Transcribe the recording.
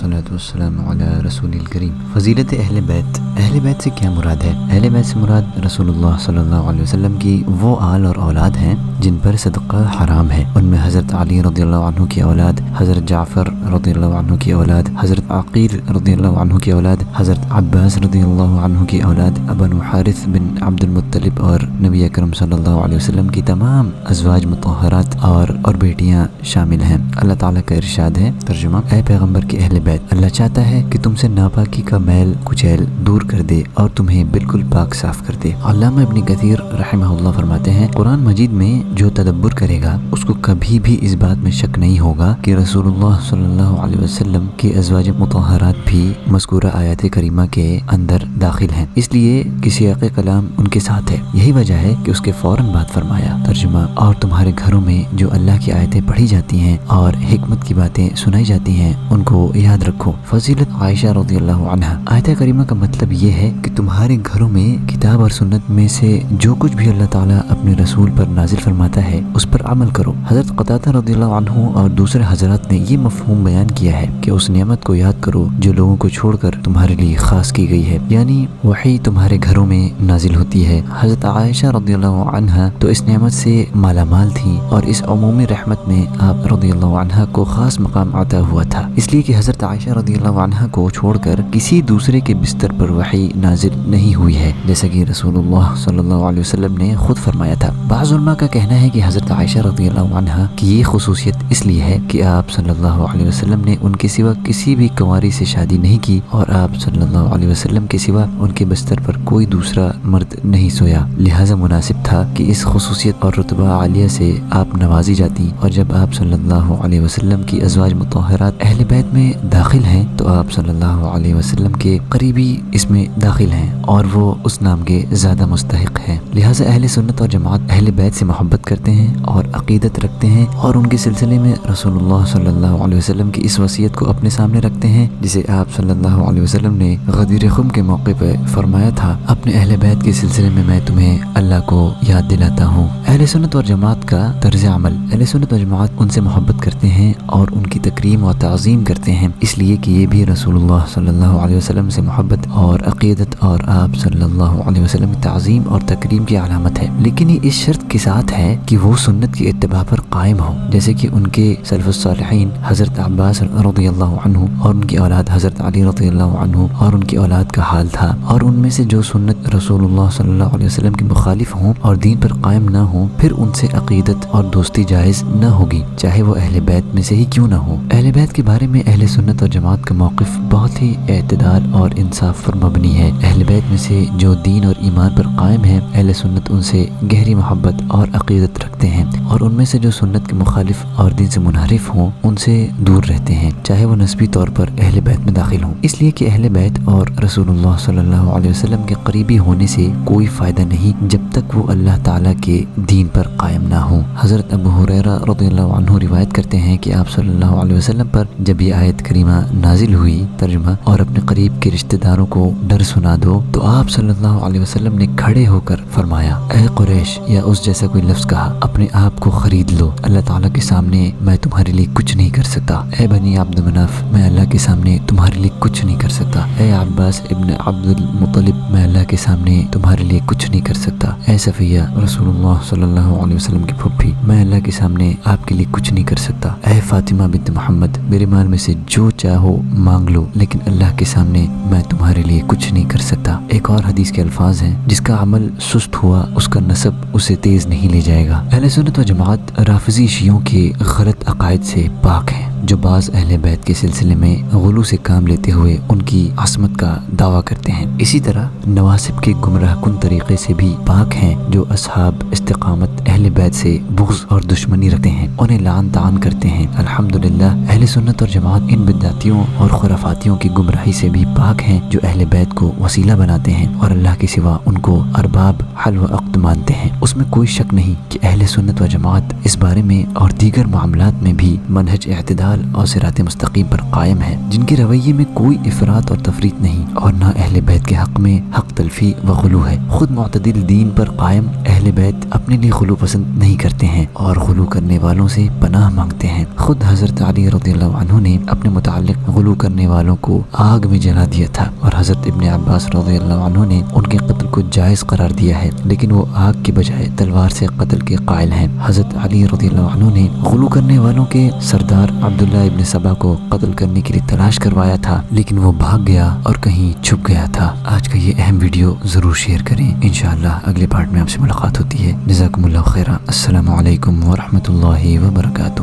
والصلاة والسلام علی رسول الکریم۔ فضیلت اہل بیت۔ اہل بیت سے کیا مراد ہے؟ اہل بیت سے مراد رسول اللہ صلی اللہ علیہ وسلم کی وہ آل اور اولاد ہیں جن پر صدقہ حرام ہے۔ ان میں حضرت علی رضی اللہ عنہ کی اولاد، حضرت جعفر رضی اللہ عنہ کی اولاد، حضرت عقیل رضی اللہ عنہ کی اولاد، حضرت عباس رضی اللہ عنہ کی اولاد، بنو حارث بن عبد المطلب اور نبی اکرم صلی اللہ علیہ وسلم کی تمام ازواج مطہرات اور بیٹیاں شامل ہیں۔ اللہ تعالیٰ کا ارشاد ہے، ترجمہ: اے پیغمبر کے اہل بیت، اللہ چاہتا ہے کہ تم سے ناپاکی کا میل کچیل دور کر دے اور تمہیں بالکل پاک صاف کر دے۔ علامہ ابن کثیر رحمہ اللہ فرماتے ہیں، قرآن مجید میں جو تدبر کرے گا اس کو کبھی بھی اس بات میں شک نہیں ہوگا کہ رسول اللہ صلی اللہ علیہ وسلم کے ازواج مطہرات بھی مذکورہ آیات کریمہ کے اندر داخل ہیں، اس لیے کہ سیاق کلام ان کے ساتھ ہے۔ یہی وجہ ہے کہ اس کے فوراً بعد فرمایا، ترجمہ: اور تمہارے گھروں میں جو اللہ کی آیتیں پڑھی جاتی ہیں اور حکمت کی باتیں سنائی جاتی ہیں ان کو یاد رکھو۔ فضیلت عائشہ رضی اللہ عنہا۔ آیت کریمہ کا مطلب یہ ہے کہ تمہارے گھروں میں کتاب اور سنت میں سے جو کچھ بھی اللہ تعالیٰ اپنے رسول پر نازل فرماتا ہے اس پر عمل کرو۔ حضرت قتادہ رضی اللہ عنہ اور دوسرے حضرات نے یہ مفہوم بیان کیا ہے کہ اس نعمت کو یاد کرو جو لوگوں کو چھوڑ کر تمہارے لیے خاص کی گئی ہے، یعنی وحی تمہارے گھروں میں نازل ہوتی ہے۔ حضرت عائشہ رضی اللہ عنہا تو اس نعمت سے مالا مال تھی اور اس عمومی رحمت میں آپ رضی اللہ عنہا کو خاص مقام عطا ہوا تھا، اس لیے کہ حضرت عائشہ رضی اللہ عنہا کو چھوڑ کر کسی دوسرے کے بستر پر وحی نازل نہیں ہوئی ہے، جیسا کہ رسول اللہ صلی اللہ علیہ وسلم نے خود فرمایا تھا۔ بعض علماء کا کہنا ہے کہ حضرت عائشہ رضی اللہ عنہا کی یہ خصوصیت اس لیے ہے کہ آپ صلی اللہ علیہ وسلم نے ان کے سوا کسی بھی کنواری سے شادی نہیں کی اور آپ صلی اللہ علیہ وسلم کے سوا ان کے بستر پر کوئی دوسرا مرد نہیں سویا، لہٰذا مناسب تھا کہ اس خصوصیت اور رتبہ عالیہ سے آپ نوازی جاتی، اور جب آپ صلی اللہ علیہ وسلم کی ازواج مطہرات اہل بیت میں داخل ہیں تو آپ صلی اللہ علیہ وسلم کے قریبی اس میں داخل ہیں اور وہ اس نام کے زیادہ مستحق ہیں۔ لہٰذا اہل سنت اور جماعت اہل بیت سے محبت کرتے ہیں اور عقیدت رکھتے ہیں اور ان کے سلسلے میں رسول اللہ صلی اللہ علیہ وسلم کی اس وصیت کو اپنے سامنے رکھتے ہیں جسے آپ صلی اللہ علیہ وسلم نے غدیر خم کے موقع پہ فرمایا تھا، اپنے اہل بیت کے سلسلے میں میں تمہیں اللہ کو یاد دلاتا ہوں۔ اہل سنت اور جماعت کا طرز عمل۔ اہل سنت اور جماعت ان سے محبت کرتے ہیں اور ان کی تکریم و تعظیم کرتے ہیں، اس لیے کہ یہ بھی رسول اللہ صلی اللہ علیہ وسلم سے محبت اور عقیدت اور آپ صلی اللہ علیہ وسلم کی تعظیم اور تکریم کی علامت ہے، لیکن یہ اس شرط کے ساتھ ہے کہ وہ سنت کی اتباع پر قائم ہو، جیسے کہ ان کے سلف الصالحین حضرت عباس رضی اللہ عنہ اور ان کی اولاد حضرت علی رضی اللہ عنہ اور ان کی اولاد کا حال تھا، اور ان میں سے جو سنت رسول اللہ صلی اللہ علیہ وسلم کے مخالف ہوں اور دین پر قائم نہ ہوں پھر ان سے عقیدت اور دوستی جائز نہ ہوگی، چاہے وہ اہل بیت میں سے ہی کیوں نہ ہو۔ اہل بیت کے بارے میں اہل سنت اور جماعت کا موقف بہت ہی اعتدال اور انصاف پر مبنی ہے۔ اہل بیت میں سے جو دین اور ایمان پر قائم ہے اہل سنت ان سے گہری محبت اور عقیدت رکھتے ہیں، اور ان میں سے جو سنت کے مخالف اور دین سے منحرف ہوں ان سے دور رہتے ہیں، چاہے وہ نسبی طور پر اہل بیت میں داخل ہوں، اس لیے کہ اہل بیت اور رسول اللہ صلی اللہ علیہ وسلم کے قریبی ہونے سے کوئی فائدہ نہیں جب تک وہ اللہ تعالیٰ کے دین پر قائم نہ ہوں۔ حضرت ابو ہریرہ رضی اللہ عنہ روایت کرتے ہیں کہ آپ صلی اللہ علیہ وسلم پر جب یہ آیت کریمہ نازل ہوئی، ترجمہ: اور اپنے قریب کے رشتہ داروں کو ڈر سنا دو، تو آپ صلی اللہ علیہ وسلم نے کھڑے ہو کر فرمایا، اے قریش، یا اس جیسا کوئی لفظ کہا، اپنے آپ کو خرید لو، اللہ تعالیٰ کے سامنے میں تمہارے لیے کچھ نہیں کر سکتا۔ اے بنی عبد مناف، میں اللہ کے سامنے تمہارے لیے کچھ نہیں کر سکتا۔ اے عباس ابن عبد المطلب، میں اللہ کے سامنے تمہارے لیے کچھ نہیں کر سکتا۔ اے صفیہ رسول اللہ صلی اللہ علیہ وسلم کی پھوپھی، میں اللہ کے سامنے آپ کے لیے کچھ نہیں کر سکتا۔ اے فاطمہ بنت محمد، میرے مال میں سے جو چاہو مانگ لو، لیکن اللہ کے سامنے میں تمہارے لیے کچھ نہیں کر سکتا۔ ایک اور حدیث کے الفاظ ہیں، جس کا عمل سست ہوا اس کا نسب اسے تیز نہیں لے جائے گا۔ اہل سنت و جماعت رافضی شیعوں کے غلط عقائد سے پاک ہیں، جو بعض اہل بیت کے سلسلے میں غلو سے کام لیتے ہوئے ان کی عصمت کا دعویٰ کرتے ہیں۔ اسی طرح نواسب کے گمراہ کن طریقے سے بھی پاک ہیں، جو اصحاب استقامت اہل بیت سے بغض اور دشمنی رکھتے ہیں، انہیں لعن طعن کرتے ہیں۔ الحمدللہ اہل سنت اور جماعت ان بدعتیوں اور خرافاتیوں کی گمراہی سے بھی پاک ہیں جو اہل بیت کو وسیلہ بناتے ہیں اور اللہ کے سوا ان کو ارباب حل و عقد مانتے ہیں۔ اس میں کوئی شک نہیں کہ اہل سنت و جماعت اس بارے میں اور دیگر معاملات میں بھی منہج اعتدال اعتدال اور صراط مستقیم پر قائم ہے، جن کے رویے میں کوئی افراط اور تفریط نہیں، اور نہ اہل بیت کے حق میں حق تلفی و غلو ہے۔ خود معتدل دین پر قائم اہل بیت اپنے لیے غلو پسند نہیں کرتے ہیں اور غلو کرنے والوں سے پناہ مانگتے ہیں۔ خود حضرت علی رضی اللہ عنہ نے اپنے متعلق غلو کرنے والوں کو آگ میں جلا دیا تھا، اور حضرت ابن عباس رضی اللہ عنہ نے ان کے قتل کو جائز قرار دیا ہے، لیکن وہ آگ کے بجائے تلوار سے قتل کے قائل ہیں۔ حضرت علی رضی اللہ عنہ نے غلو کرنے والوں کے سردار عبداللہ ابن سبا کو قتل کرنے کے لیے تلاش کروایا تھا، لیکن وہ بھاگ گیا اور کہیں چھپ گیا تھا۔ آج کا یہ اہم ویڈیو ضرور شیئر کریں، انشاءاللہ اگلے پارٹ میں آپ سے ملاقات ہوتی ہے۔ جزاکم اللہ خیرہ۔ السلام علیکم ورحمۃ اللہ وبرکاتہ۔